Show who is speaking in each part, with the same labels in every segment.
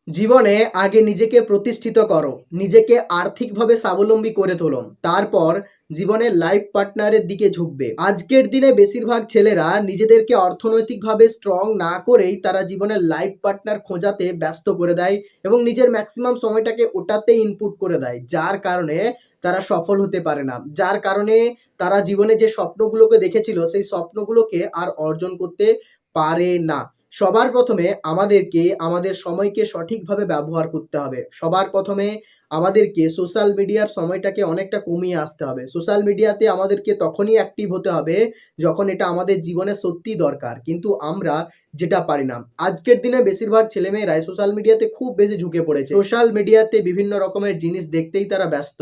Speaker 1: জীবনে আগে নিজেকে প্রতিষ্ঠিত করো, নিজেকে আর্থিকভাবে স্বাবলম্বী করে তোলো, তারপর জীবনের লাইফ পার্টনারের দিকে ঝুঁকবে। আজকের দিনে বেশিরভাগ ছেলেরা নিজেদেরকে অর্থনৈতিকভাবে স্ট্রং না করেই তারা জীবনের লাইফ পার্টনার খোঁজাতে ব্যস্ত করে দেয় এবং নিজের ম্যাক্সিমাম সময়টাকে ওটাতে ইনপুট করে দেয়, যার কারণে তারা সফল হতে পারে না, যার কারণে তারা জীবনে যে স্বপ্নগুলোকে দেখেছিল সেই স্বপ্নগুলোকে আর অর্জন করতে পারে না। সবার প্রথমে আমাদেরকে আমাদের সময়কে সঠিকভাবে ব্যবহার করতে হবে। সবার প্রথমে আমাদেরকে সোশ্যাল মিডিয়ার সময়টাকে অনেকটা কমিয়ে আসতে হবে। সোশ্যাল মিডিয়াতে আমাদেরকে তখনই অ্যাক্টিভ হতে হবে যখন এটা আমাদের জীবনে সত্যিই দরকার। কিন্তু আমরা যেটা পারি না। আজকের দিনে বেশিরভাগ ছেলেমেয়েরাই সোশ্যাল মিডিয়াতে খুব বেশি ঝুঁকে পড়েছে। সোশ্যাল মিডিয়াতে বিভিন্ন রকমের জিনিস দেখতেই তারা ব্যস্ত।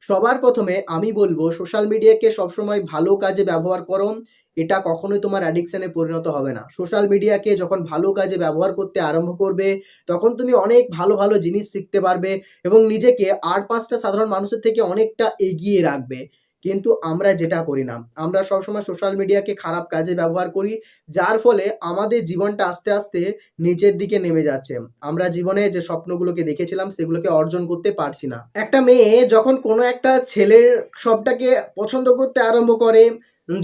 Speaker 1: সবার প্রথমে আমি বলবো সোশ্যাল মিডিয়াকে সবসময় ভালো কাজে ব্যবহার করো। এটা কখনোই তোমার অ্যাডিকশনে পরিণত হবে না। সোশ্যাল মিডিয়াকে যখন ভালো কাজে ব্যবহার করতে আরম্ভ করবে, তখন তুমি অনেক ভালো, ভালো জিনিস শিখতে পারবে এবং নিজেকে আর ৫ টা সাধারণ মানুষের থেকে অনেকটা এগিয়ে রাখবে। কিন্তু আমরা যেটা করি না, আমরা সবসময় সোশ্যাল মিডিয়াকে খারাপ কাজে ব্যবহার করি, যার ফলে আমাদের জীবনটা আস্তে, আস্তে নিচের দিকে নেমে যাচ্ছে। আমরা জীবনে যে স্বপ্নগুলোকে দেখেছিলাম, সেগুলোকে অর্জন করতে পারছি না। একটা মেয়ে যখন কোনো একটা ছেলের সবটাকে পছন্দ করতে আরম্ভ করে,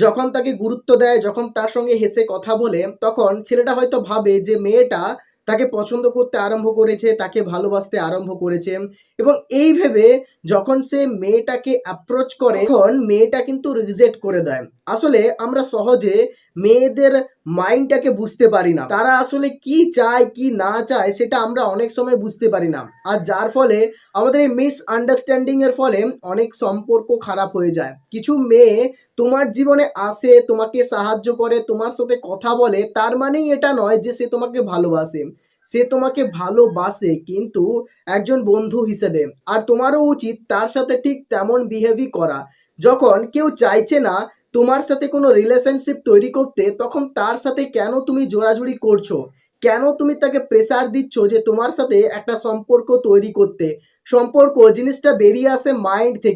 Speaker 1: যখন তাকে গুরুত্ব দেয়, যখন তার সঙ্গে হেসে কথা বলে, তখন ছেলেটা হয়তো ভাবে যে মেয়েটা তাকে পছন্দ করতে আরম্ভ করেছে, তাকে ভালোবাসতে আরম্ভ করেছে এবং এই ভেবে যখন সে মেয়েটাকে অ্যাপ্রোচ করে, তখন মেয়েটা কিন্তু রিজেক্ট করে দেয়। আসলে আমরা সহজে মেয়েদের মাইন্ডটাকে বুঝতে পারি না। তারা আসলে কি চায়, কি না চায় সেটা আমরা অনেক সময় বুঝতে পারি না। আর যার ফলে আমাদের এই মিসআন্ডারস্ট্যান্ডিং এর ফলে অনেক সম্পর্ক খারাপ হয়ে যায়। কিছু মেয়ে তোমার জীবনে আসে, তোমাকে সাহায্য করে, তোমার সাথে কথা বলে, তার মানেই এটা নয় যে সে তোমাকে ভালোবাসে। সে তোমাকে ভালোবাসে কিন্তু একজন বন্ধু হিসেবে। আর তোমারও উচিত তার সাথে ঠিক তেমন বিহেভই করা। যখন কেউ চাইছে না তোমার সাথে কোনো রিলেশনশিপ তৈরি করতে, তখন তার সাথে কেন তুমি জোরাজুরি করছো? কেন তুমি তাকে প্রেসার দিচ্ছ যে তোমার সাথে একটা সম্পর্ক তৈরি করতে? সম্পর্ক জিনিসটা বেরিয়ে আসে মাইন্ড থেকে।